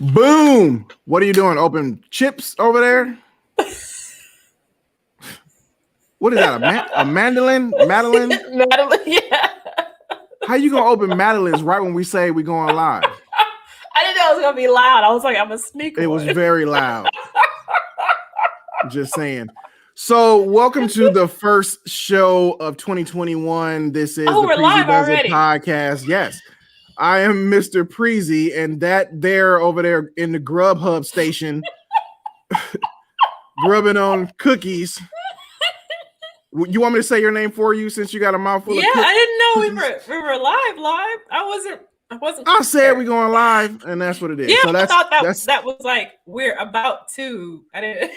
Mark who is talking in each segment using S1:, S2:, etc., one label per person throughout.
S1: Boom! What are you doing? Open chips over there? What is that? A mandolin? Madeline?
S2: Madeline, yeah.
S1: How you gonna open Madeline's right when we say we going live?
S2: I didn't know it was gonna be loud. I was like, I'm a sneak.
S1: It was very loud. Just saying. So, welcome to the first show of 2021. This is the
S2: we're
S1: Preezee
S2: live
S1: Does
S2: already.
S1: It podcast. Yes, I am Mr. Preezee, and that there over there in the Grubhub station, grubbing on cookies. You want me to say your name for you since you got a mouthful of cookies?
S2: I didn't know we were live. I wasn't.
S1: I said we're going live, and that's what it is.
S2: Yeah,
S1: so
S2: I thought that was like we're about to. I didn't.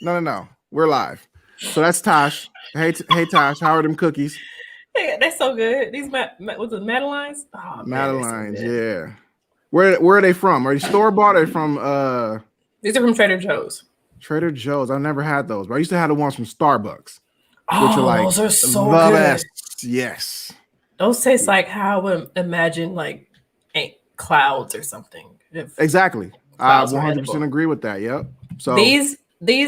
S1: No. We're live. So that's TaSh. Hey, TaSh. How are them cookies?
S2: They're so good. These was it Madelines? Oh,
S1: Madelines, yeah. Where are they from? Are they store bought? Or from
S2: These are from Trader Joe's.
S1: Trader Joe's. I've never had those, but I used to have the ones from Starbucks.
S2: Oh,
S1: which are like
S2: those are so good.
S1: Best. Yes.
S2: Those taste like how I would imagine like clouds or something.
S1: Exactly. I 100% agree with that. Yep. So
S2: these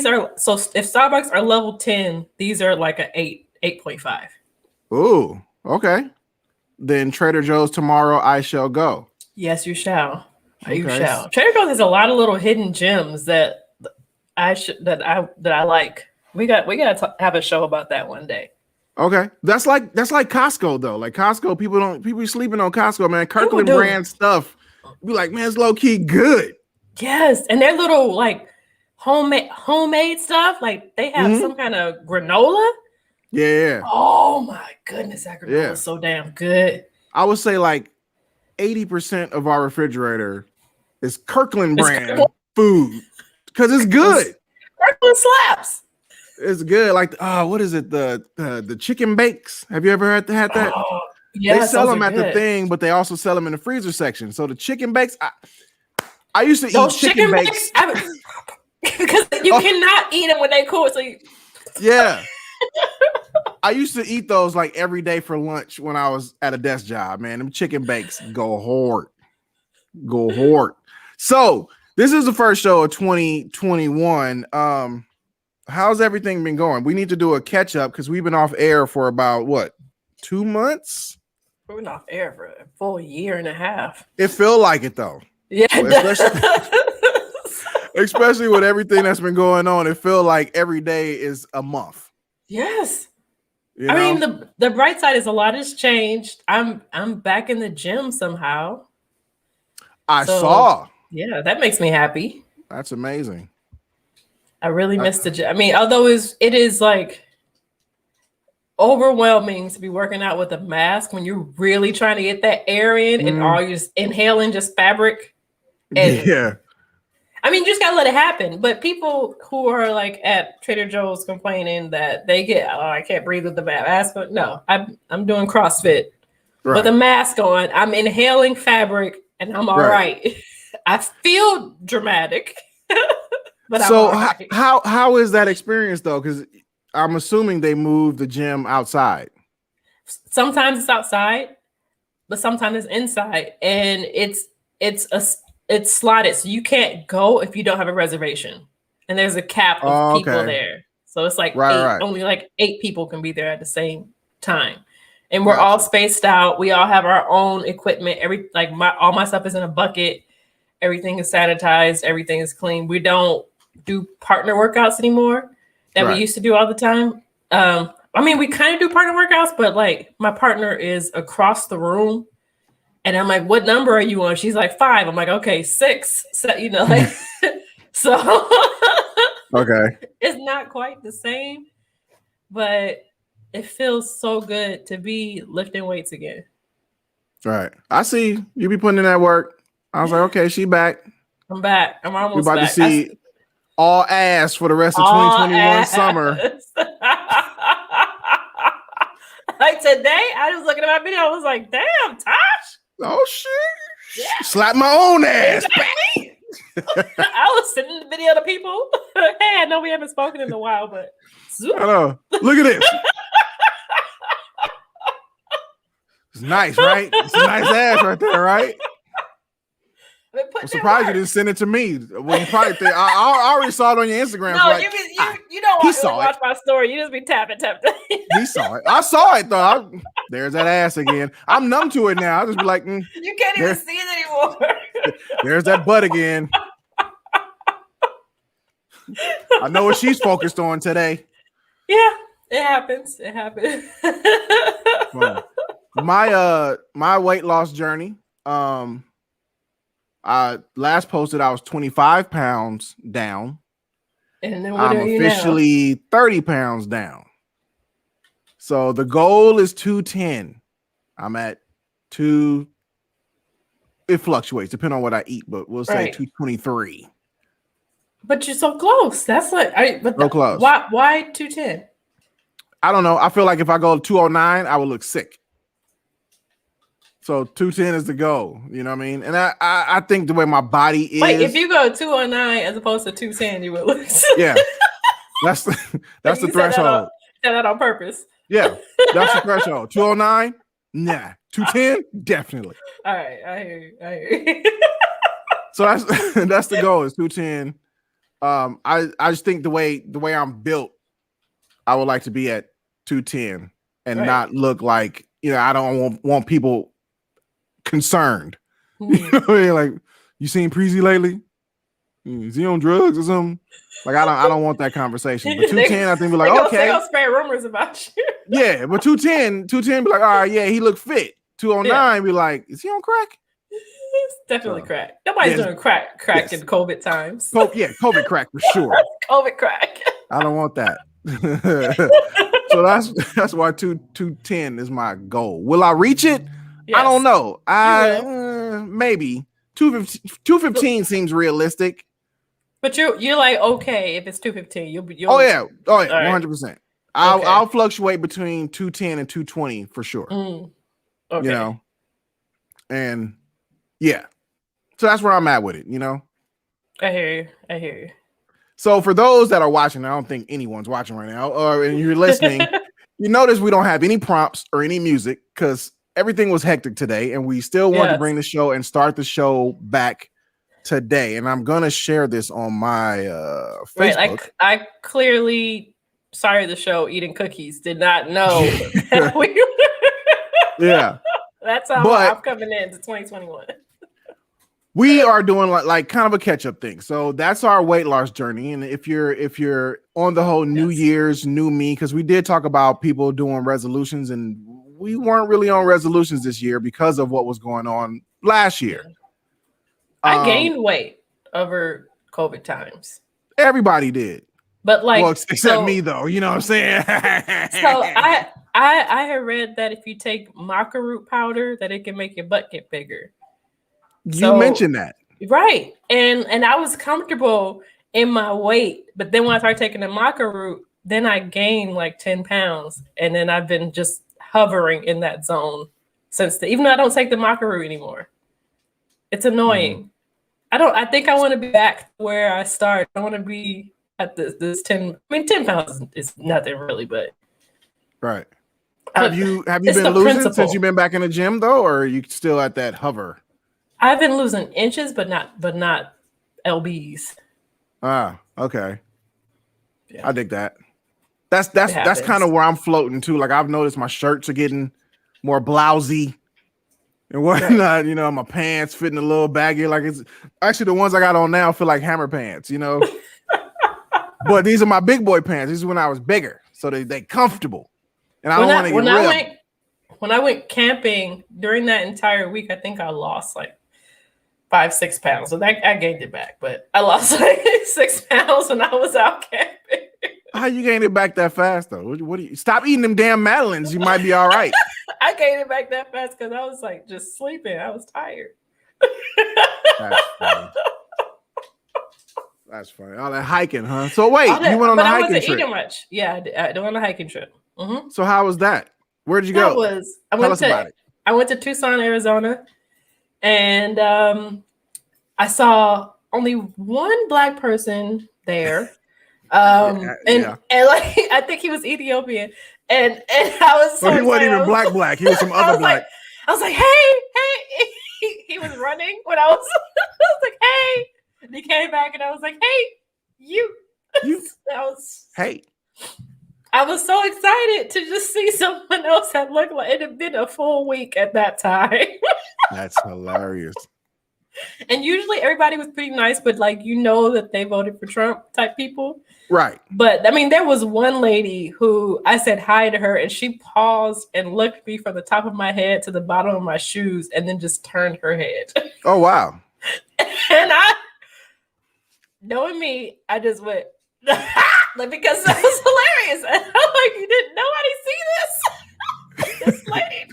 S2: are so if Starbucks are level 10, these are like an 8.5.
S1: Ooh, okay. Then Trader Joe's tomorrow I shall go.
S2: Yes, you shall. Okay. You shall. Trader Joe's has a lot of little hidden gems that I like. We got to have a show about that one day.
S1: Okay, that's like Costco though. Like Costco, people sleeping on Costco, man. Kirkland brand stuff. Be like, man, it's low key good.
S2: Yes, and their little like homemade stuff. Like they have some kind of granola.
S1: Yeah.
S2: Oh my goodness, that granola is so damn good.
S1: I would say like 80% of our refrigerator is Kirkland brand food because it's good.
S2: Kirkland slaps.
S1: It's good. Like, what is it? The chicken bakes. Have you ever had that?
S2: Oh, yes,
S1: they sell them at the thing, but they also sell them in the freezer section. So the chicken bakes, I used to eat chicken bakes.
S2: Because you cannot eat them when they cool. So
S1: yeah. I used to eat those like every day for lunch when I was at a desk job, man. Them chicken bakes go hard. So this is the first show of 2021. How's everything been going? We need to do a catch up because we've been off air for about 2 months?
S2: We've been off air for a full year and a half.
S1: It feel like it though.
S2: Yeah.
S1: Especially with everything that's been going on. It feel like every day is a month.
S2: Yes.
S1: You know? I
S2: mean, the bright side is a lot has changed. I'm back in the gym somehow.
S1: I saw.
S2: Yeah, that makes me happy.
S1: That's amazing.
S2: I really missed the gym. I mean, although it is like overwhelming to be working out with a mask when you're really trying to get that air in and all you're just inhaling just fabric. And
S1: yeah.
S2: I mean, you just gotta let it happen. But people who are like at Trader Joe's complaining that they get, I can't breathe with the mask. But no, I'm doing CrossFit with a mask on. I'm inhaling fabric and I'm all right. I feel dramatic. But
S1: so how is that experience though? Because I'm assuming they moved the gym outside.
S2: Sometimes it's outside, but sometimes it's inside, and it's slotted, so you can't go if you don't have a reservation. And there's a cap of people there, so it's like only like 8 people can be there at the same time, and we're all spaced out. We all have our own equipment. All my stuff is in a bucket. Everything is sanitized. Everything is clean. We don't do partner workouts anymore that we used to do all the time. I mean, we kind of do partner workouts, but like my partner is across the room and I'm like, what number are you on? She's like 5. I'm like, okay, 6. So, like, so
S1: okay.
S2: It's not quite the same, but it feels so good to be lifting weights again.
S1: Right. I see you be putting in that work. I was like, okay, she back.
S2: I'm back. I'm almost
S1: back. We're about to see all ass for the rest of 2021 summer.
S2: Like today, I was looking at my video. I was like, damn, TaSh.
S1: Oh, shit. Yeah. Slap my own ass.
S2: I was sending the video to people. Hey, I know we haven't spoken in a while, but
S1: I know. Look at this. It's nice, right? It's a nice ass right there, right? I'm surprised you didn't send it to me. Well, you probably think I already saw it on your Instagram.
S2: No,
S1: like,
S2: you don't watch my story. You just be tapping.
S1: He saw it. I saw it though. There's that ass again. I'm numb to it now. I'll just be like,
S2: you can't even see it anymore.
S1: There's that butt again. I know what she's focused on today.
S2: Yeah, it happens. It happens.
S1: Well, my weight loss journey. I last posted I was 25 pounds down.
S2: And then what
S1: I'm
S2: are you
S1: officially now? 30 pounds down. So the goal is 210. I'm at 2. It fluctuates depending on what I eat, but we'll say 223.
S2: But you're so close. That's like
S1: so close.
S2: Why 210?
S1: I don't know. I feel like if I go 209, I would look sick. So 210 is the goal. You know what I mean? And I think the way my body is.
S2: Wait, if you go 209 as opposed to 210, you would look sick.
S1: Yeah. That's the threshold.
S2: Said that on purpose.
S1: Yeah, that's the threshold. 209, nah. 210, definitely.
S2: All right, I hear you.
S1: So that's the goal is 210. I just think the way I'm built, I would like to be at 210 and not look like, I don't want people concerned. You know what I mean? Like, you seen Preezee lately? Is he on drugs or something? Like, I don't want that conversation. But 210, I think we're like, okay.
S2: They're gonna spread rumors about you.
S1: Yeah, but 210 be like, all right, yeah, he looked fit. 209 be like, is he on crack?
S2: It's definitely crack. Nobody's doing crack in COVID times.
S1: COVID crack for sure.
S2: COVID crack.
S1: I don't want that. So that's why 210 is my goal. Will I reach it? Yes. I don't know. Maybe 215 seems realistic. But
S2: you're like, okay, if it's 215, you'll
S1: Oh yeah, 100%. I'll fluctuate between 210 and 220 for sure. Okay. And yeah. So that's where I'm at with it,
S2: I hear you.
S1: So for those that are watching, I don't think anyone's watching right now, and you're listening, you notice we don't have any prompts or any music because everything was hectic today, and we still want to bring the show and start the show back today. And I'm gonna share this on my Facebook.
S2: Right, I clearly started the show eating cookies. Did not know.
S1: Yeah,
S2: that's how I'm coming into 2021.
S1: We are doing like kind of a catch-up thing. So that's our weight loss journey. And if you're on the whole New Year's, new me, because we did talk about people doing resolutions, and we weren't really on resolutions this year because of what was going on last year.
S2: I gained weight over COVID times.
S1: Everybody did.
S2: But
S1: except me though, you know what I'm saying?
S2: So I had read that if you take maca root powder, that it can make your butt get bigger.
S1: You mentioned that.
S2: Right. And I was comfortable in my weight. But then when I started taking the maca root, then I gained like 10 pounds. And then I've been just hovering in that zone since even though I don't take the maca root anymore. It's annoying. I think I want to be back where I started. I want to be at this 10. I mean, 10 pounds is nothing really, but
S1: right. Have you been losing since you've been back in the gym though, or are you still at that hover?
S2: I've been losing inches, but not lbs.
S1: Ah, okay. Yeah. I dig that. That's kind of where I'm floating too. Like I've noticed my shirts are getting more blousy and whatnot. Right. My pants fitting a little baggy. Like it's actually the ones I got on now feel like hammer pants. But these are my big boy pants. These are when I was bigger, so they comfortable. And I don't want to get ripped.
S2: When I went camping during that entire week, I think I lost like 5-6 pounds. So I gained it back, but I lost like 6 pounds when I was out camping.
S1: How you gained it back that fast though? What do you stop eating them damn Madeleines? You might be all right.
S2: I gained it back that fast because I was like just sleeping. I was tired.
S1: That's funny. All that hiking, huh? So wait, you went on a hiking trip? I wasn't eating
S2: much. Yeah, I went on a hiking trip. Mm-hmm.
S1: So how was that? Where did you go?
S2: I went to Tucson, Arizona, and I saw only one Black person there. And like I think he was Ethiopian, and I was
S1: so he wasn't even black. He was some other black.
S2: I was like, hey, he was running when I was. came back and I was like, hey, you.
S1: Hey.
S2: I was so excited to just see someone else that looked like it had been a full week at that time.
S1: That's hilarious.
S2: And usually everybody was pretty nice, but like, that they voted for Trump type people.
S1: Right.
S2: But I mean, there was one lady who I said hi to her and she paused and looked me from the top of my head to the bottom of my shoes and then just turned her head.
S1: Oh, wow.
S2: And knowing me, I just went, because that was hilarious. And I'm like, you didn't nobody see this? This lady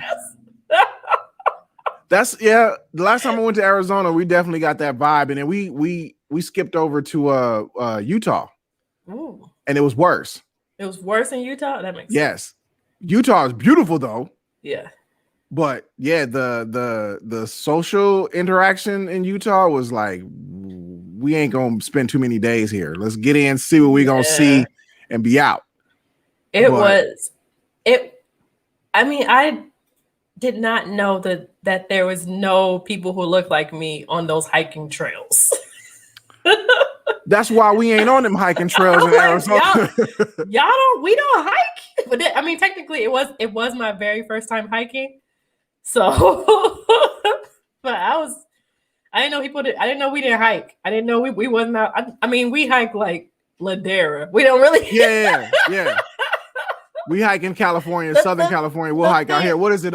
S2: just
S1: the last time I went to Arizona, we definitely got that vibe. And then we skipped over to Utah.
S2: Ooh.
S1: And it was worse.
S2: It was worse in Utah? That makes sense.
S1: Yes. Utah is beautiful though.
S2: Yeah.
S1: But yeah, the social interaction in Utah was like, we ain't gonna spend too many days here. Let's get in, see what we gonna see, and be out.
S2: I mean, I did not know that there was no people who looked like me on those hiking trails.
S1: That's why we ain't on them hiking trails in Arizona.
S2: We don't hike. But I mean, technically, it was my very first time hiking. So, but I didn't know I didn't know we didn't hike. I didn't know we wasn't out. I mean, we hike like Ladera. We don't really.
S1: Yeah. We hike in California, Southern California. We'll hike out here. What is it?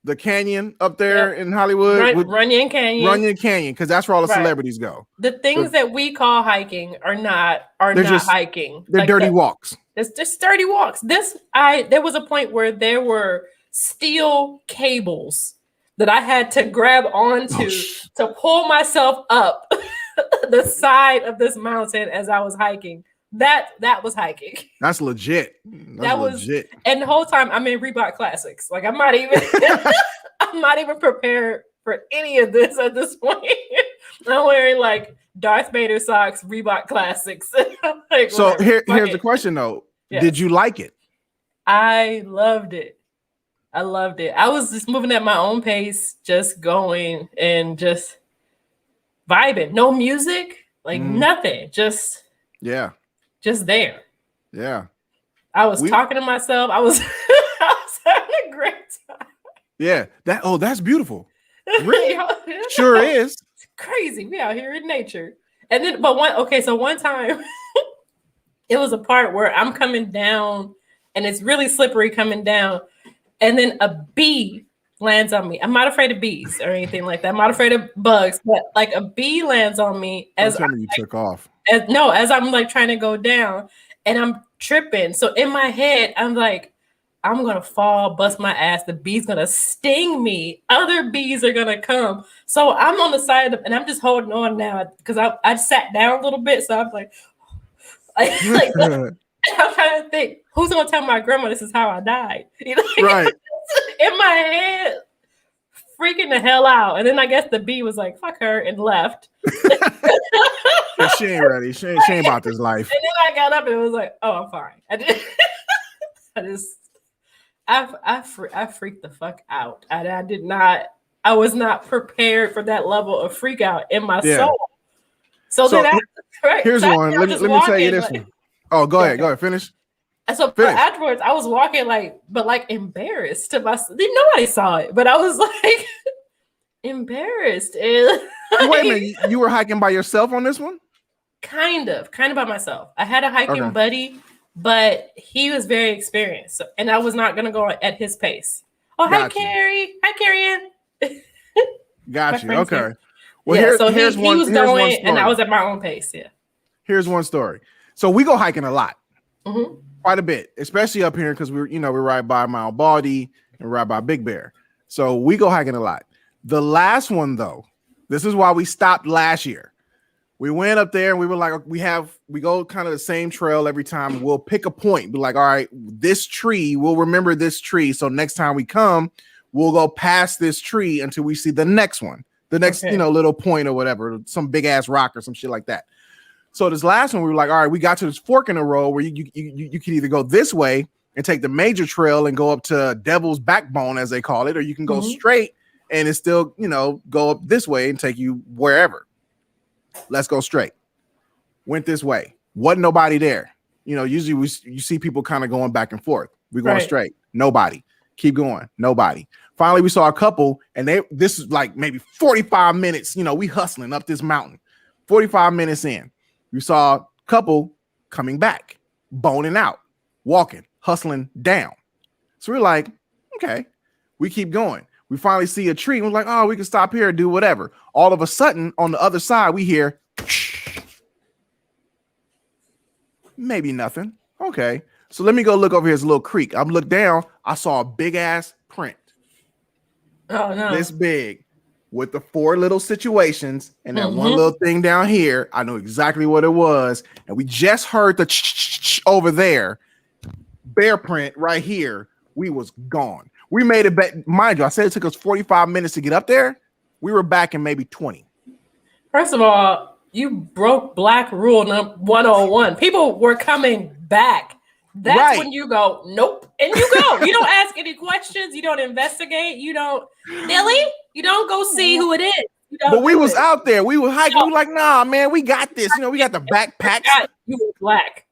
S1: The canyon up there in Hollywood,
S2: Runyon Canyon,
S1: because that's where all the celebrities go.
S2: The things that we call hiking are not hiking.
S1: They're dirty walks.
S2: It's just dirty walks. There was a point where there were steel cables that I had to grab onto to pull myself up the side of this mountain as I was hiking. That was hiking.
S1: That's legit. That was legit.
S2: And the whole time I'm in Reebok Classics. Like I'm not even prepared for any of this at this point. I'm wearing like Darth Vader socks, Reebok Classics. Like,
S1: so here's the question though. Yes. Did you like it?
S2: I loved it. I was just moving at my own pace, just going and just vibing. No music, like nothing. Just there.
S1: Yeah.
S2: I was talking to myself. I was having a great time.
S1: Yeah. That's beautiful. Really? Sure is.
S2: It's crazy. We out here in nature. And then, one time it was a part where I'm coming down and it's really slippery coming down. And then a bee lands on me. I'm not afraid of bees or anything like that. I'm not afraid of bugs, but like a bee lands on me as
S1: you took off.
S2: As I'm like trying to go down and I'm tripping. So in my head, I'm like, I'm going to fall, bust my ass. The bee's going to sting me. Other bees are going to come. So I'm on the side and I'm just holding on now because I sat down a little bit. So I'm like I'm trying to think, who's going to tell my grandma this is how I died? Right. In my head, freaking the hell out. And then I guess the bee was like, fuck her, and left.
S1: She ain't ready. She ain't about this life.
S2: And then I got up and it was like, oh, I'm fine. I freaked the fuck out. I was not prepared for that level of freak out in my soul. So then
S1: here's one. Let me tell you this one. Oh, go ahead. Finish.
S2: So afterwards, I was walking embarrassed to myself. Nobody saw it, but I was like embarrassed. And,
S1: wait a minute, you were hiking by yourself on this one?
S2: Kind of by myself. I had a hiking buddy, but he was very experienced, and I was not going to go at his pace. Oh, hi, Carrie. Hi, Carrie.
S1: Got you. Okay. Here. Well,
S2: so he was going, and I was at my own pace. Yeah.
S1: Here's one story. So we go hiking a lot. Mm-hmm. Quite a bit, especially up here because we're right by Mount Baldy and right by Big Bear. So we go hiking a lot. The last one though, this is why we stopped last year. We went up there and we were like, we go kind of the same trail every time. We'll pick a point, be like, all right, this tree, we'll remember this tree. So next time we come, we'll go past this tree until we see the next one, the next, little point or whatever, some big ass rock or some shit like that. So this last one, we were like, all right, we got to this fork in the road where you can either go this way and take the major trail and go up to Devil's Backbone, as they call it, or you can go straight and it's still, go up this way and take you wherever. Let's go straight. Went this way. Wasn't nobody there. You know, usually you see people kind of going back and forth. We're going straight. Nobody. Keep going. Nobody. Finally, we saw a couple, and this is like maybe 45 minutes. You know, we hustling up this mountain. 45 minutes in, we saw a couple coming back, boning out, walking, hustling down. So we're like, okay, we keep going. We finally see a tree. We're like, oh, we can stop here and do whatever. All of a sudden, on the other side, we hear maybe nothing. Okay. So let me go look over here. There's a little creek. I'm looked down. I saw a big ass print.
S2: Oh no.
S1: This big with the 4 little situations and that one little thing down here. I know exactly what it was. And we just heard the over there. Bear print right here. We was gone. We made it back. Mind you, I said it took us 45 minutes to get up there. We were back in maybe 20.
S2: First of all, you broke black rule 101. People were coming back. That's when you go, nope. And you go. You don't ask any questions. You don't investigate. You don't, Billy, you don't go see who it is.
S1: But we was out there. We were hiking. We were like, nah, man, we got this. You know, we got the backpacks.
S2: You were black.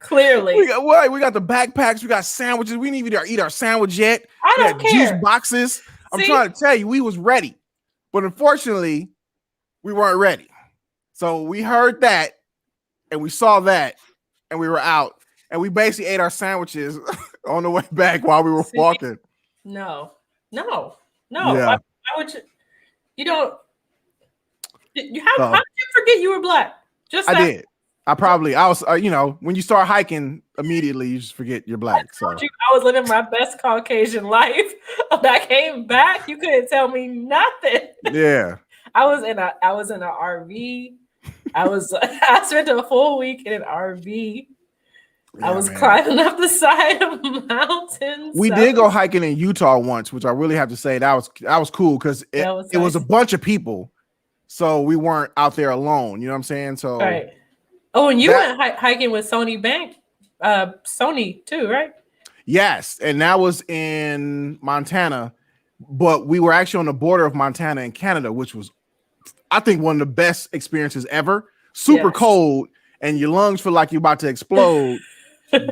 S2: Clearly.
S1: We got the backpacks. We got sandwiches. We didn't even eat our sandwich yet.
S2: I don't care.
S1: Juice boxes. I'm trying to tell you, we was ready. But unfortunately, we weren't ready. So we heard that and we saw that and we were out. And we basically ate our sandwiches on the way back while we were walking.
S2: No. Yeah. Why would you? You don't. How did you forget you were black?
S1: I did. I was, you know, when you start hiking, immediately you just forget you're black. I
S2: was living my best Caucasian life. When I came back, you couldn't tell me nothing.
S1: Yeah.
S2: I was in an RV. I spent a full week in an RV. Yeah, I was climbing up the side of mountains.
S1: We did go hiking in Utah once, which I really have to say that was cool because it was a bunch of people, so we weren't out there alone. You know what I'm saying? So
S2: right. Oh, and you went hiking with Sony too, right?
S1: Yes, and that was in Montana, but we were actually on the border of Montana and Canada, which was, I think, one of the best experiences ever. Super cold, and your lungs feel like you're about to explode.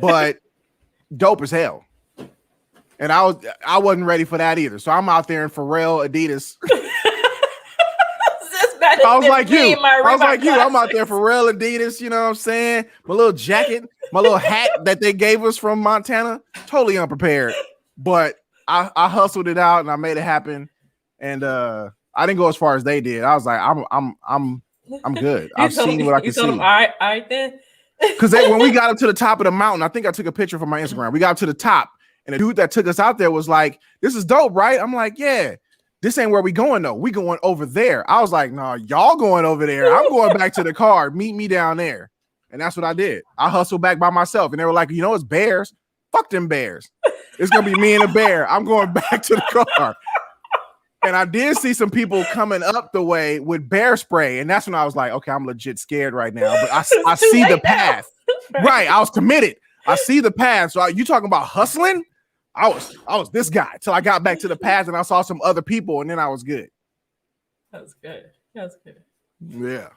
S1: But dope as hell. And I wasn't ready for that either. So I'm out there in Pharrell Adidas. I was like you. I'm out there Pharrell Adidas, you know what I'm saying? My little jacket, my little hat that they gave us from Montana. Totally unprepared. But I hustled it out and I made it happen. And I didn't go as far as they did. I was like, I'm good. I've seen what I can see.
S2: All right then.
S1: Because when we got up to the top of the mountain, I think I took a picture from my Instagram. We got up to the top, and the dude that took us out there was like, "This is dope, right?" I'm like, "Yeah, this ain't where we going though. We going over there." I was like, "No, y'all going over there. I'm going back to the car. Meet me down there." And that's what I did. I hustled back by myself, and they were like, "You know, it's bears. Fuck them bears. It's gonna be me and a bear. I'm going back to the car." And I did see some people coming up the way with bear spray. And that's when I was like, okay, I'm legit scared right now. But I see the path. Right. I was committed. I see the path. So you talking about hustling? I was this guy till I got back to the path and I saw some other people and then I was good.
S2: That was good.
S1: Yeah.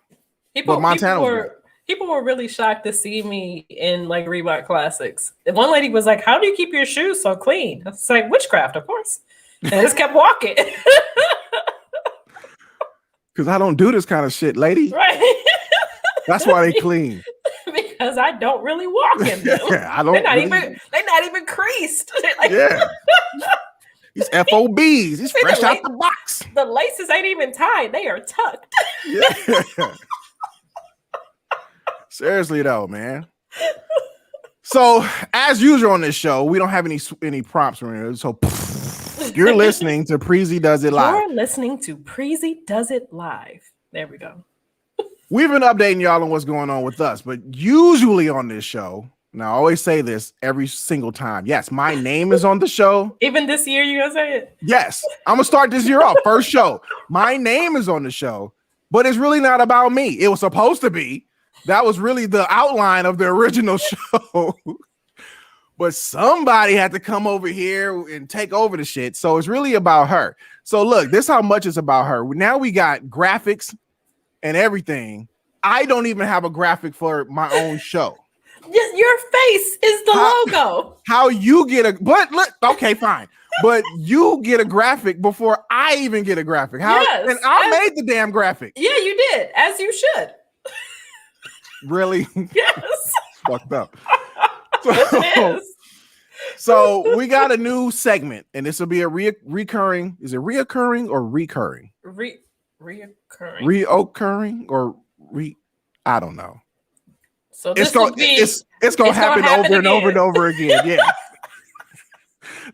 S2: People were really shocked to see me in like Reebok Classics. And one lady was like, how do you keep your shoes so clean? I was like, witchcraft, of course. And I just kept walking.
S1: Because I don't do this kind of shit, lady.
S2: Right.
S1: That's why they clean.
S2: Because I don't really walk in them.
S1: Yeah, I don't.
S2: They're not even creased. Like,
S1: yeah. These FOBs. He's fresh out the box.
S2: The laces ain't even tied. They are tucked.
S1: Yeah. Seriously though, man. So as usual on this show, we don't have any prompts or anything. So you're listening to Preezee Does It Live.
S2: You're listening to Preezee Does It Live. There we go.
S1: We've been updating y'all on what's going on with us, but usually on this show, and I always say this every single time. Yes, my name is on the show.
S2: Even this year, you gonna say it?
S1: Yes, I'm gonna start this year off. First show. My name is on the show, but it's really not about me. It was supposed to be. That was really the outline of the original show. But somebody had to come over here and take over the shit. So it's really about her. So look, this is how much it's about her. Now we got graphics and everything I don't even have a graphic for my own show.
S2: Your face is the logo.
S1: How you get a okay, fine. But you get a graphic before I even get a graphic.
S2: Yes,
S1: and I made the damn graphic.
S2: Yeah, you did, as you should.
S1: Really?
S2: Yes.
S1: Fucked up.
S2: It is.
S1: So we got a new segment, and this will be a recurring. Is it reoccurring or recurring?
S2: Reoccurring.
S1: Reoccurring or I don't know.
S2: So
S1: it's gonna happen over and over and over again. Yeah.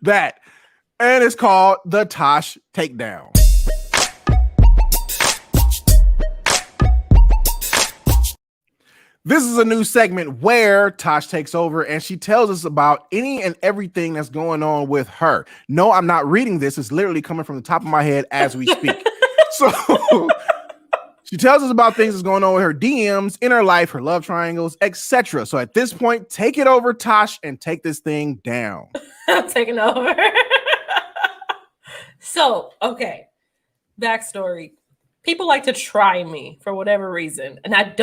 S1: That. And it's called the TaSh Takedown. This is a new segment where TaSh takes over and she tells us about any and everything that's going on with her. No, I'm not reading this. It's literally coming from the top of my head as we speak. So she tells us about things that's going on with her DMs, in her life, her love triangles, etc. So at this point, take it over, TaSh, and take this thing down.
S2: I'm taking over. So, okay. Backstory. People like to try me for whatever reason. And I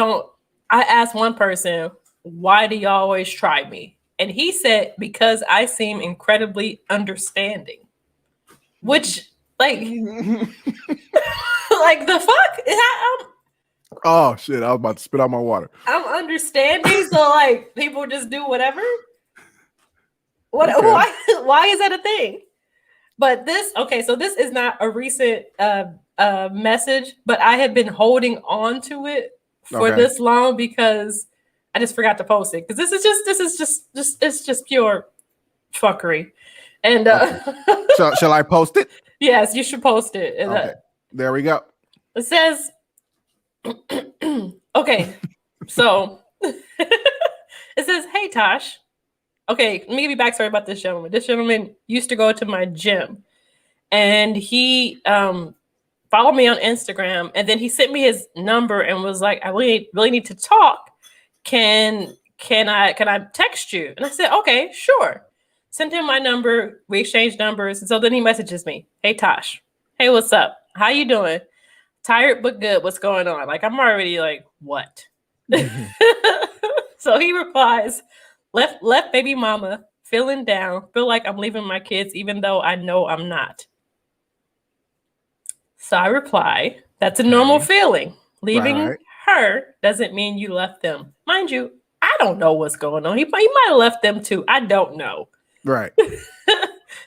S2: asked one person, why do you always try me? And he said, because I seem incredibly understanding. Which, like, like the fuck?
S1: Oh, shit. I was about to spit out my water.
S2: I'm understanding, so, like, people just do whatever? What? Okay. Why is that a thing? But so this is not a recent message, but I have been holding on to it for this long because I just forgot to post it. Because this is just pure fuckery. And
S1: shall I post it?
S2: Yes, you should post it.
S1: Okay. There we go.
S2: It says, okay, so it says, hey TaSh. Okay, let me give you backstory about this gentleman. This gentleman used to go to my gym, and he followed me on Instagram, and then he sent me his number and was like, "I really need to talk. Can I text you?" And I said, "Okay, sure." Sent him my number. We exchanged numbers, and so then he messages me, "Hey TaSh, hey, what's up? How you doing? Tired but good. What's going on?" Like I'm already like, what? Mm-hmm. So he replies. Left baby mama, feeling down, feel like I'm leaving my kids, even though I know I'm not. So I reply, that's a normal feeling. Leaving her doesn't mean you left them. Mind you, I don't know what's going on. He might have left them too. I don't know.
S1: Right.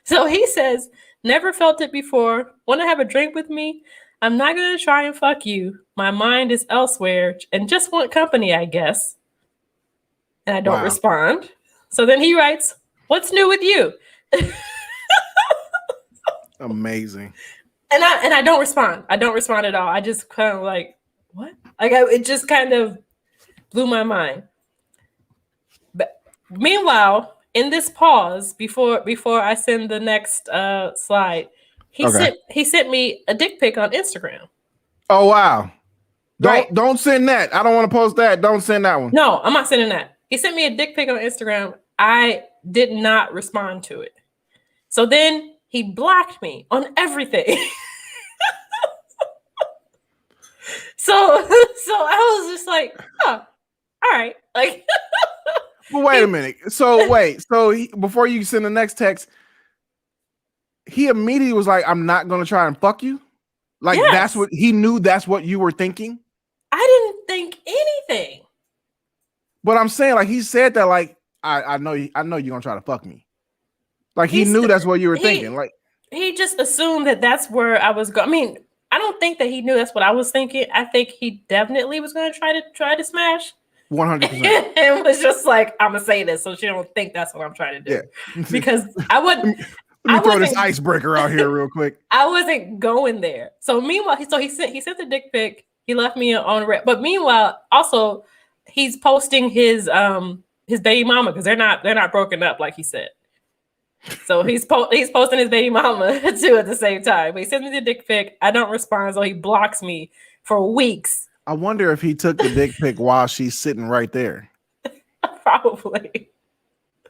S2: So he says, never felt it before. Want to have a drink with me? I'm not going to try and fuck you. My mind is elsewhere and just want company, I guess. And I don't respond. So then he writes, what's new with you?
S1: Amazing.
S2: And I don't respond. I don't respond at all. I just kind of like, what? Like it just kind of blew my mind. But meanwhile, in this pause before I send the next slide, he sent me a dick pic on Instagram.
S1: Oh wow. Don't send that. I don't want to post that. Don't send that one.
S2: No, I'm not sending that. He sent me a dick pic on Instagram. I did not respond to it. So then he blocked me on everything. So I was just like, oh, all right. Like,
S1: but wait a minute. So before you send the next text, he immediately was like, I'm not going to try and fuck you. Like, That's what he knew. That's what you were thinking.
S2: I didn't think anything.
S1: But I'm saying, like, he said that, like, I know you're gonna try to fuck me. Like he knew that's what you were thinking. Like
S2: he just assumed that that's where I was going. I mean, I don't think that he knew that's what I was thinking. I think he definitely was going to try to smash.
S1: 100%.
S2: And was just like, I'm gonna say this so she don't think that's what I'm trying to do. Yeah. Because I wouldn't.
S1: Let me throw this icebreaker out here real quick.
S2: I wasn't going there. So meanwhile, he sent the dick pic. He left me on red. But meanwhile, also he's posting his baby mama because they're not broken up like he said. So he's posting his baby mama too at the same time. But he sends me the dick pic. I don't respond, so he blocks me for weeks.
S1: I wonder if he took the dick pic while she's sitting right there.
S2: Probably.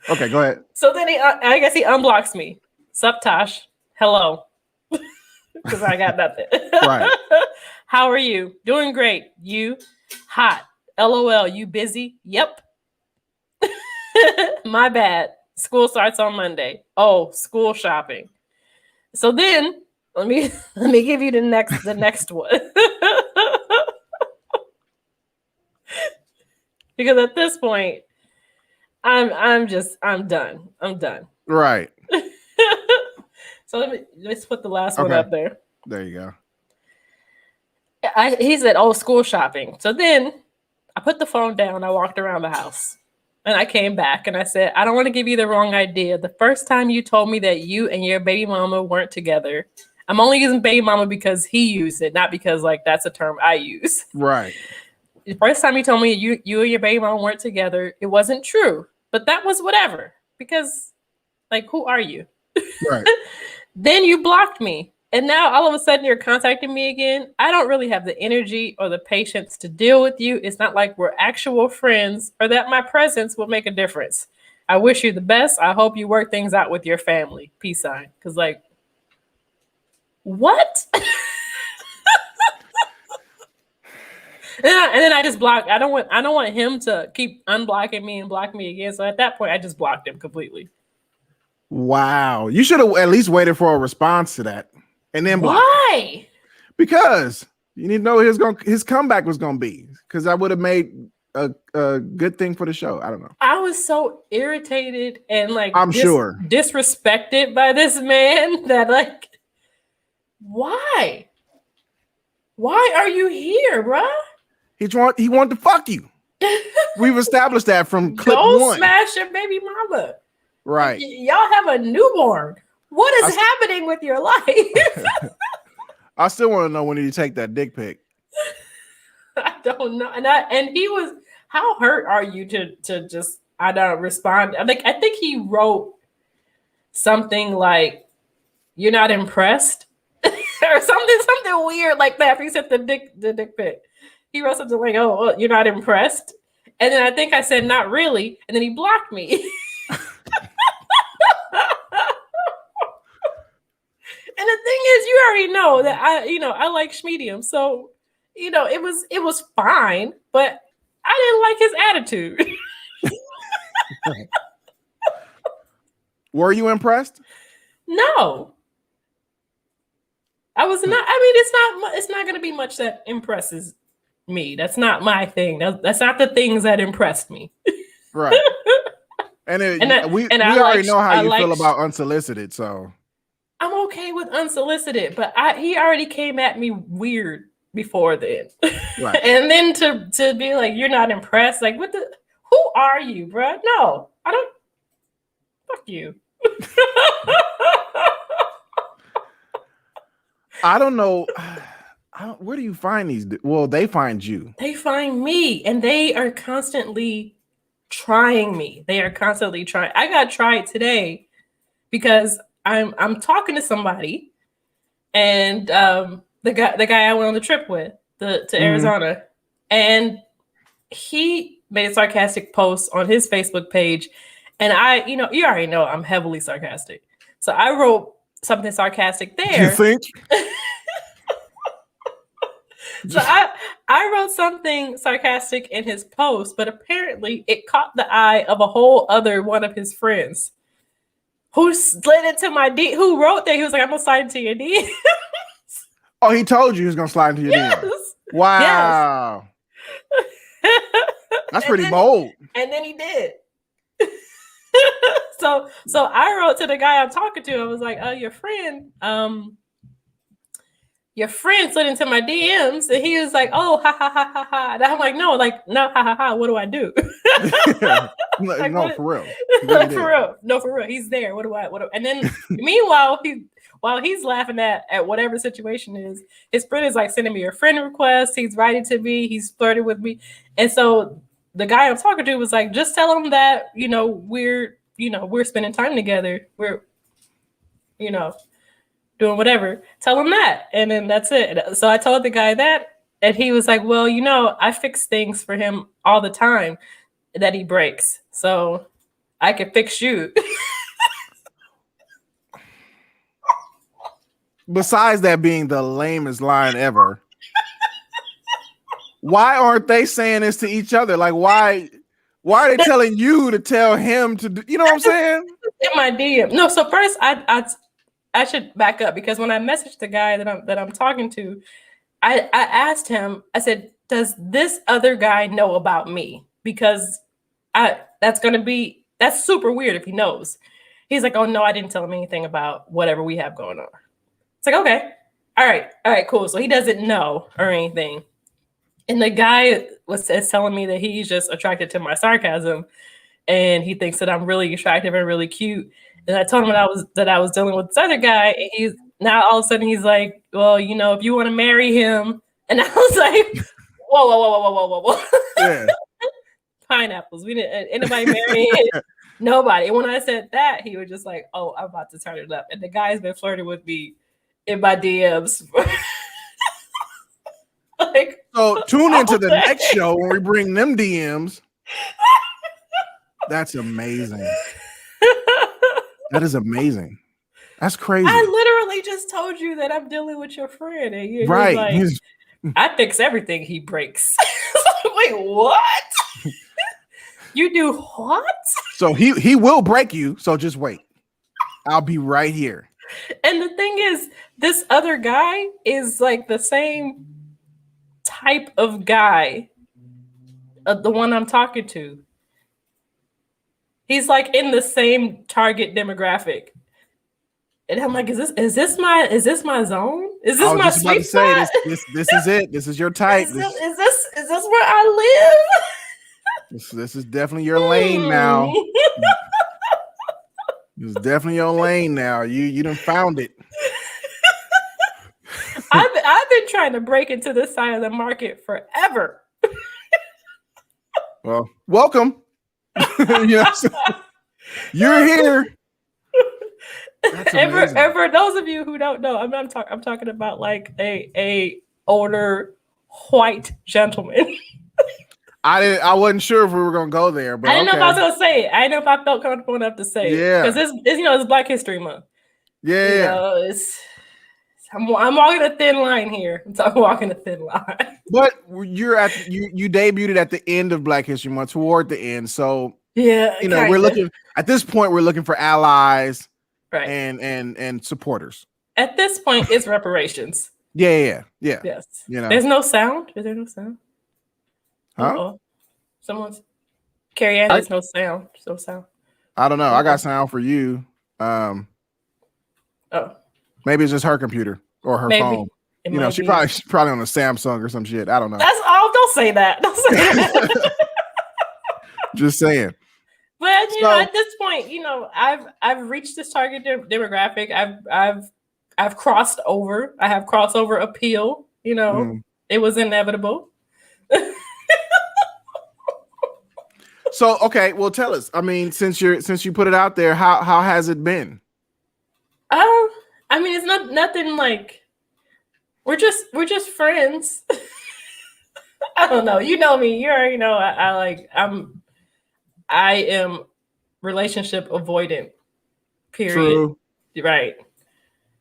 S1: Okay, go ahead.
S2: So then I guess he unblocks me. Sup, TaSh? Hello. Because I got nothing.
S1: Right.
S2: How are you? Doing great. You? Hot. LOL, you busy? Yep. My bad. School starts on Monday. Oh, school shopping. So then let me give you the next one. Because at this point, I'm done. I'm done.
S1: Right.
S2: So let's put the last one up there.
S1: There you go.
S2: He said, "Oh, school shopping." So then I put the phone down. I walked around the house. And I came back and I said, "I don't want to give you the wrong idea. The first time you told me that you and your baby mama weren't together, I'm only using baby mama because he used it, not because like that's a term I use.
S1: Right.
S2: The first time you told me you and your baby mama weren't together, it wasn't true. But that was whatever. Because, like, who are you?"
S1: Right.
S2: Then you blocked me. And now all of a sudden you're contacting me again. I don't really have the energy or the patience to deal with you. It's not like we're actual friends or that my presence will make a difference. I wish you the best. I hope you work things out with your family. Peace sign. Because, like, what? And then I just blocked. I don't want him to keep unblocking me and block me again. So at that point, I just blocked him completely.
S1: Wow. You should have at least waited for a response to that. And then block.
S2: Why?
S1: Because you need to know his comeback was gonna be. Because I would have made a good thing for the show. I don't know.
S2: I was so irritated and like
S1: I'm sure
S2: disrespected by this man that like, why? Why are you here, bruh?
S1: He wanted to fuck you. We've established that from clip
S2: Don't
S1: 1.
S2: Smash your baby mama.
S1: Right.
S2: Y'all have a newborn. What is happening with your life?
S1: I still want to know, when did you take that dick pic?
S2: I don't know. And he was, how hurt are you to just, I don't respond? Like, I think he wrote something like, "You're not impressed," or something weird like that. He said the dick pic. He wrote something like, "Oh, you're not impressed," and then I think I said, "Not really," and then he blocked me. And the thing is, you already know that I like schmedium, so it was fine, but I didn't like his attitude.
S1: Were you impressed?
S2: No, I was not. I mean, it's not going to be much that impresses me. That's not my thing. That's not the things that impressed me.
S1: Right. And we already know how you feel about unsolicited, so
S2: I'm okay with unsolicited, but he already came at me weird before then. Right. And then to be like, "You're not impressed," like, who are you, bro? No, I don't. Fuck you.
S1: I don't know. Where do you find these? Well, they find you.
S2: They find me, and they are constantly trying me. They are constantly trying. I got tried today because I'm talking to somebody, and the guy I went on the trip with to Arizona, and he made a sarcastic post on his Facebook page, and you already know I'm heavily sarcastic, so I wrote something sarcastic there.
S1: You think?
S2: So I wrote something sarcastic in his post, but apparently it caught the eye of a whole other one of his friends who slid into my D. Who wrote that he was like, "I'm gonna slide into your D."
S1: Oh, he told you he was gonna slide into your DM. Wow. Yes. That's pretty bold.
S2: And then he did. So I wrote to the guy I'm talking to. I was like, your friend slid into my DMs, and he was like, "Oh, ha ha ha ha ha." And I'm like, no, ha ha ha. What do I do?
S1: Like, no, for real.
S2: For real. He's there. What do I? And then meanwhile, while he's laughing at whatever situation is, his friend is like sending me a friend request. He's writing to me. He's flirting with me, and so the guy I'm talking to was like, "Just tell him that we're spending time together. We're doing whatever. Tell him that." And then that's it. So I told the guy that, and he was like, "Well, I fix things for him all the time that he breaks. So I can fix you."
S1: Besides that being the lamest line ever, why aren't they saying this to each other? Like, why are they telling you to tell him to do? You know what I'm saying?
S2: In my DM. No, so first I should back up because when I messaged the guy that I'm talking to, I asked him. I said, "Does this other guy know about me?" Because that's super weird if he knows. He's like, "Oh no, I didn't tell him anything about whatever we have going on." It's like, okay, all right, cool. So he doesn't know or anything. And the guy is telling me that he's just attracted to my sarcasm, and he thinks that I'm really attractive and really cute. And I told him that I was dealing with this other guy, and he's now all of a sudden he's like, "Well, if you want to marry him," and I was like, "Whoa.
S1: Yeah.
S2: Pineapples. We didn't anybody marry nobody." And when I said that, he was just like, "Oh, I'm about to turn it up." And the guy's been flirting with me in my DMs. Like,
S1: so tune into the next show when we bring them DMs. That's amazing. That is amazing. That's crazy.
S2: I literally just told you that I'm dealing with your friend, and you're
S1: right.
S2: Like, I fix everything he breaks. Wait, what? You do what?
S1: So he will break you. So just wait. I'll be right here.
S2: And the thing is, this other guy is like the same type of guy, the one I'm talking to. He's like in the same target demographic. And I'm like, is this my zone? Is this my sweet spot?
S1: This is it. This is your type.
S2: Is this where I live?
S1: This is definitely your lane now. This is definitely your lane now. You done found it.
S2: I've been trying to break into this side of the market forever.
S1: Well, welcome. You're here.
S2: And for those of you who don't know, I'm talking about like a older white gentleman.
S1: I wasn't sure if we were gonna go there, but
S2: I didn't know if I was gonna say it. I didn't know if I felt comfortable enough to say it.
S1: Yeah,
S2: because it's Black History Month.
S1: Yeah,
S2: I'm walking a thin line here. I'm walking a thin line.
S1: But you debuted at the end of Black History Month, toward the end. So
S2: yeah,
S1: we're looking at this point. We're looking for allies,
S2: right,
S1: and supporters.
S2: At this point, it's reparations.
S1: Yeah.
S2: Yes.
S1: There's
S2: no sound. Is there no sound?
S1: Huh?
S2: Uh-oh. Someone's Carrie Ann has no sound. No sound.
S1: I don't know. I got sound for you.
S2: Oh.
S1: Maybe it's just her computer or her phone. She's probably on a Samsung or some shit. I don't know.
S2: That's all. Don't say that. Don't say that.
S1: Just saying.
S2: But at this point, I've reached this target demographic. I've crossed over. I have crossover appeal. It was inevitable.
S1: So okay, well, tell us. I mean, since you put it out there, how has it been?
S2: I mean, it's nothing like we're just friends. I don't know. You know me. You already know. I am relationship avoidant. Period.
S1: True.
S2: Right.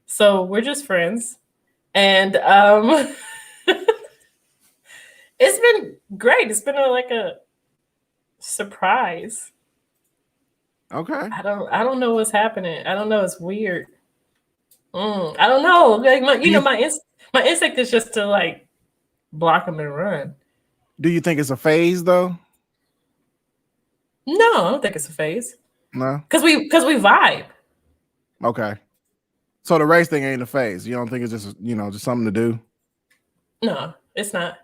S2: So we're just friends, and it's been great. It's been a surprise.
S1: Okay.
S2: I don't know what's happening. I don't know. It's weird. I don't know. Like my instinct is just to block them and run.
S1: Do you think it's a phase though?
S2: No, I don't think it's a phase.
S1: No,
S2: because we vibe.
S1: Okay. So the race thing ain't a phase. You don't think it's just just something to do? No,
S2: it's not.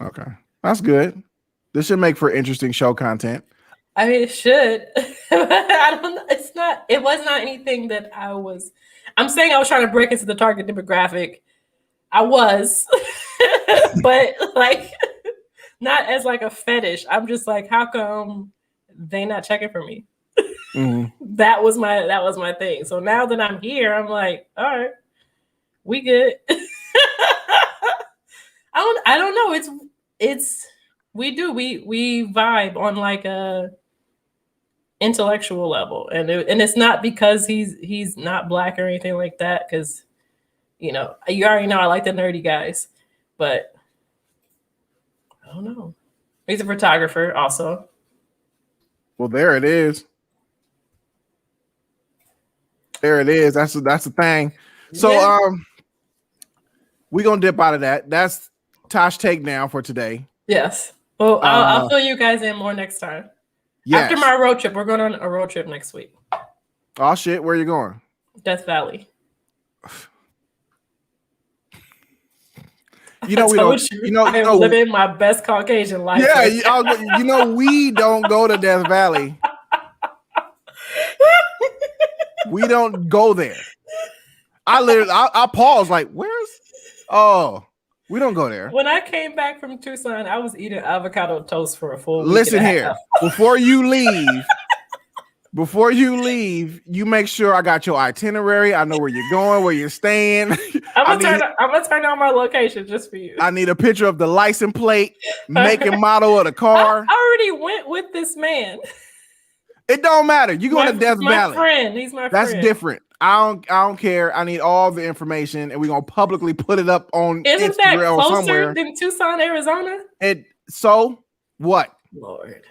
S1: Okay, that's good. This should make for interesting show content.
S2: I mean, it should. I don't know. It's not. It was not anything that I was. I'm saying I was trying to break into the target demographic. I was, but not as a fetish. I'm just how come they not checking for me? Mm-hmm. That was my thing. So now that I'm here, I'm like, all right, we good. I don't know. We vibe on a intellectual level, and it's not because he's not Black or anything like that, because you already know I like the nerdy guys, but don't know. He's a photographer also.
S1: Well, there it is. There it is. That's the thing. So we're gonna dip out of that. That's TaSh takedown for today.
S2: Yes. Well, I'll fill you guys in more next time. Yes. After my road trip, we're going on a road trip next week.
S1: Oh shit, where are you going?
S2: Death Valley.
S1: You know,
S2: I'm living my best Caucasian life.
S1: Yeah, you know, we don't go to Death Valley. We don't go there. I paused like, where's? Oh, we don't go there.
S2: When I came back from Tucson, I was eating avocado toast for a full week.
S1: Listen here, before you leave, you make sure I got your itinerary. I know where you're going, where you're staying.
S2: I'm gonna turn on my location just for you.
S1: I need a picture of the license plate, make and model of the car.
S2: I already went with this man.
S1: It don't matter. You going to Death Valley.
S2: My friend. He's my
S1: friend.
S2: That's
S1: different. I don't care. I need all the information, and we're gonna publicly put it up on
S2: Isn't
S1: Instagram
S2: that closer
S1: or somewhere.
S2: Than Tucson, Arizona?
S1: So what?
S2: Lord.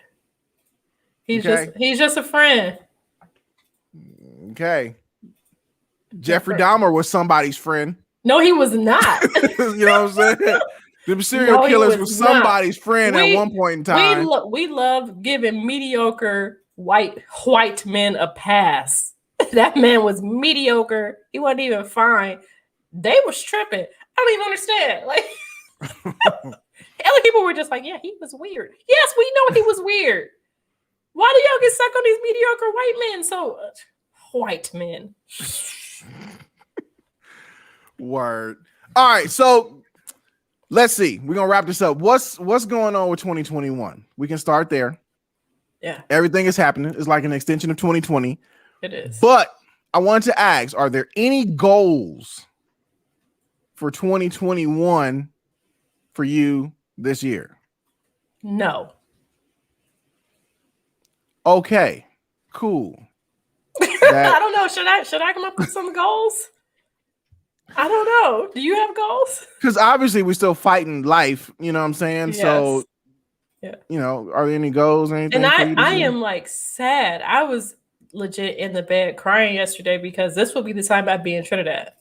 S2: He's just a friend.
S1: Okay. Jeffrey Dahmer was somebody's friend.
S2: No, he was not.
S1: You know what I'm saying? The serial killers was somebody's friend at one point in time.
S2: We love giving mediocre white men a pass. That man was mediocre. He wasn't even fine. They was tripping. I don't even understand. Like other people were just like, yeah, he was weird. Yes, we know he was weird. Why do y'all get stuck on these mediocre white men? So white men.
S1: Word. All right, so let's see. We're gonna wrap this up. What's going on with 2021? We can start there.
S2: Yeah.
S1: Everything is happening. It's like an extension of 2020.
S2: It is.
S1: But I wanted to ask, are there any goals for 2021 for you this year?
S2: No.
S1: Okay. Cool.
S2: I don't know. Should I come up with some goals? I don't know. Do you have goals?
S1: Because obviously we're still fighting life, you know what I'm saying?
S2: Yes.
S1: So,
S2: yeah.
S1: You know, are there any goals or anything?
S2: And I am like sad. I was legit in the bed crying yesterday because this will be the time I'd be in Trinidad.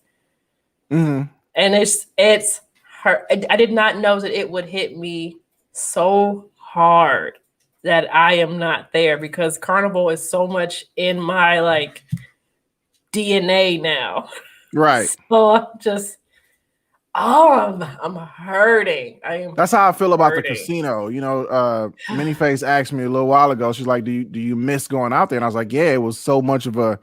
S1: Mm-hmm.
S2: And it's hurt. I did not know that it would hit me so hard that I am not there because Carnival is so much in my like DNA now.
S1: Right.
S2: So I'm hurting.
S1: That's how I feel about the casino. You know, Manyface asked me a little while ago. She's like, do you miss going out there? And I was like, yeah, it was so much of it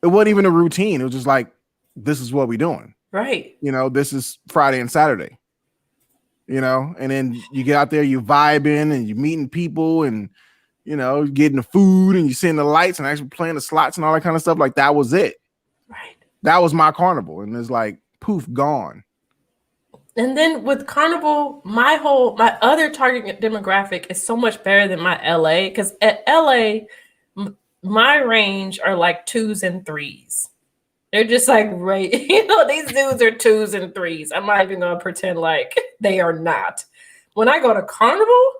S1: wasn't even a routine. It was just like, this is what we're doing.
S2: Right.
S1: You know, this is Friday and Saturday. You know, and then you get out there, you vibing and you're meeting people and, you know, getting the food and you're seeing the lights and actually playing the slots and all that kind of stuff. Like that was it.
S2: Right.
S1: That was my Carnival. And it's like, poof, gone.
S2: And then with Carnival, my other target demographic is so much better than my LA. Because at LA, my range are like 2s and 3s. They're just like, right, you know, these dudes are 2s and 3s. I'm not even gonna pretend like they are not. When I go to Carnival,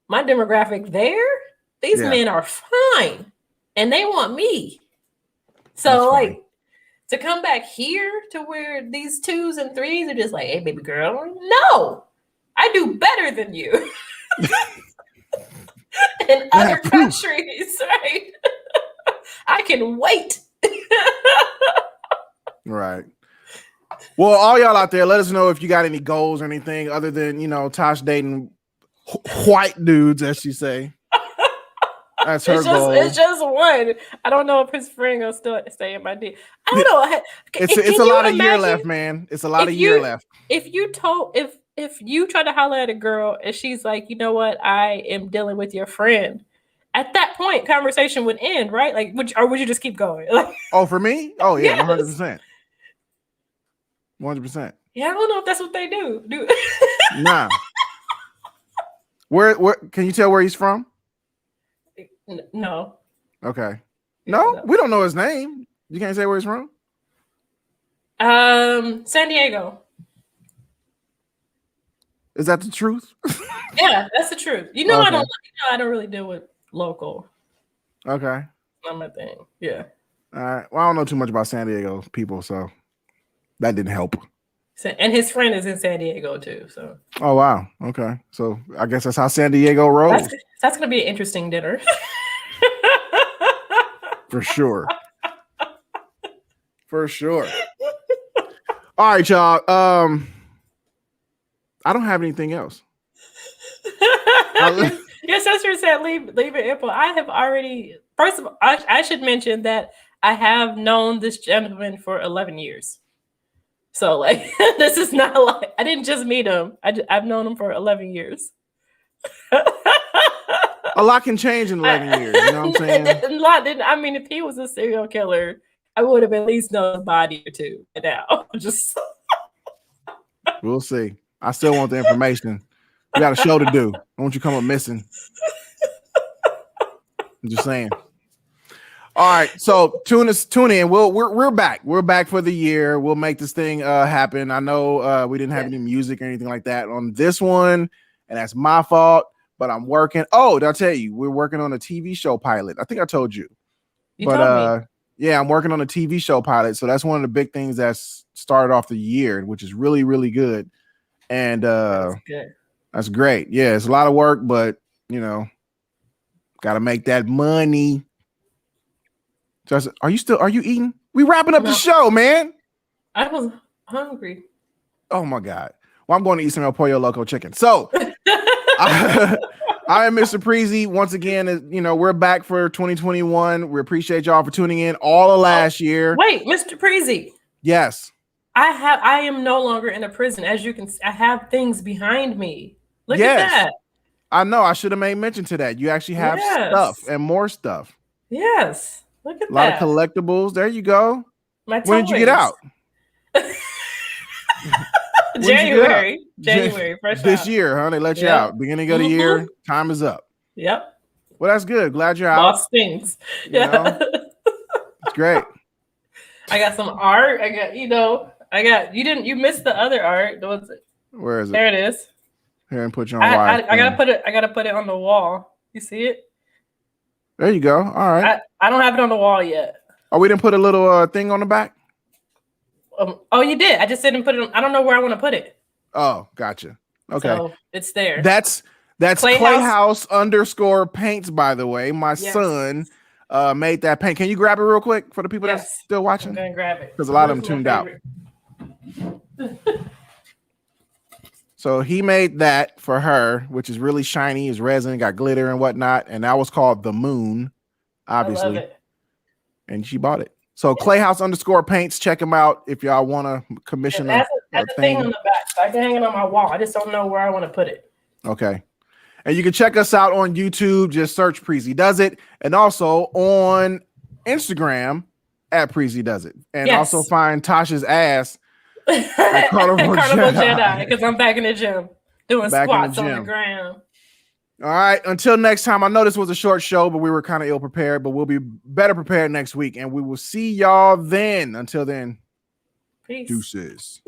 S2: my demographic there, these men are fine and they want me. So like to come back here to where these 2s and 3s are just like, hey, baby girl, no, I do better than you. In other countries, right? I can wait.
S1: Right. Well, all y'all out there, let us know if you got any goals or anything other than, you know, TaSh dating white dudes, as she say. That's her goal.
S2: It's just one. I don't know if his friend will still stay in my D. I don't know.
S1: It's a lot of year left, man. It's a lot of year left.
S2: If you try to holler at a girl and she's like, you know what, I am dealing with your friend. At that point, conversation would end, right? Like, would you just keep going? Like,
S1: oh, for me? Oh, yeah,
S2: yes.
S1: 100%. 100%.
S2: Yeah, I don't know if that's what they do.
S1: Nah. Where? Can you tell where he's from?
S2: No.
S1: Okay. No, we don't know his name. You can't say where he's from?
S2: San Diego.
S1: Is that the truth?
S2: Yeah, that's the truth. You know,
S1: Okay.
S2: I don't really deal with local.
S1: Okay.
S2: Not my thing. Yeah.
S1: All right. Well, I don't know too much about San Diego people, so that didn't help.
S2: And his friend is in San Diego too. So.
S1: Oh wow. Okay. So I guess that's how San Diego rolls.
S2: That's gonna be an interesting dinner.
S1: For sure. For sure. All right, y'all. I don't have anything else.
S2: Your sister said leave it info. I have already. First of all, I should mention that I have known this gentleman for 11 years. So like, this is not like I didn't just meet him. I've known him for 11 years.
S1: A lot can change in 11 years. You know what I'm saying?
S2: A lot didn't. I mean, if he was a serial killer, I would have at least known a body or two. Now, just
S1: we'll see. I still want the information. We got a show to do. I want you come up missing. I'm just saying. All right, so tune in. We're back. We're back for the year. We'll make this thing happen. I know we didn't have any music or anything like that on this one, and that's my fault. But I'm working. Oh, did I tell you we're working on a TV show pilot? I think I told you.
S2: You told me.
S1: Yeah, I'm working on a TV show pilot. So that's one of the big things that's started off the year, which is really, really good. And that's great. Yeah, it's a lot of work, but you know, gotta make that money. Just, are you eating? We wrapping up the show, man.
S2: I was hungry.
S1: Oh my God. Well, I'm going to eat some El Pollo Loco chicken. So I am Mr. Preezee. Once again, you know, we're back for 2021. We appreciate y'all for tuning in all of last year.
S2: Wait, Mr. Preezee.
S1: Yes.
S2: I am no longer in a prison. As you can see, I have things behind me. Look at that. I
S1: know. I should have made mention to that. You actually have stuff and more stuff.
S2: Yes. Look at that.
S1: A lot of collectibles. There you go. When did you get out?
S2: January. Fresh
S1: this
S2: out.
S1: year, huh? They let you out. Beginning of the year. Time is up.
S2: Yep.
S1: Well, that's good. Glad you're out.
S2: Lost things. Yeah.
S1: It's great.
S2: I got some art. You missed the other art.
S1: Where is it?
S2: There it is.
S1: Here, and put you on wide.
S2: I gotta put it on the wall. You see it?
S1: There you go. All right.
S2: I don't have it on the wall yet.
S1: Oh, we didn't put a little thing on the back?
S2: Oh, you did. I just didn't put it on. I don't know where I want to put it.
S1: Oh, gotcha. Okay.
S2: So it's there.
S1: That's Clayhouse _ paints, by the way. My son made that paint. Can you grab it real quick for the people that's still watching?
S2: I'm gonna grab it.
S1: Because a lot of them tuned out. So he made that for her, which is really shiny, is resin, got glitter and whatnot, and that was called the Moon, obviously.
S2: I love it.
S1: And she bought it. So Clayhouse _ paints, check them out if y'all want to commission
S2: that's a thing on the back. So I can hang it on my wall. I just don't know where I want to put it.
S1: Okay. And you can check us out on YouTube. Just search Preezee Does It. And also on Instagram at Preezee Does It. And also find TaSh's ass at Carnival Jedi.
S2: Because I'm back in the gym doing squats on the ground.
S1: All right. Until next time. I know this was a short show, but we were kind of ill prepared, but we'll be better prepared next week. And we will see y'all then. Until then.
S2: Peace.
S1: Deuces.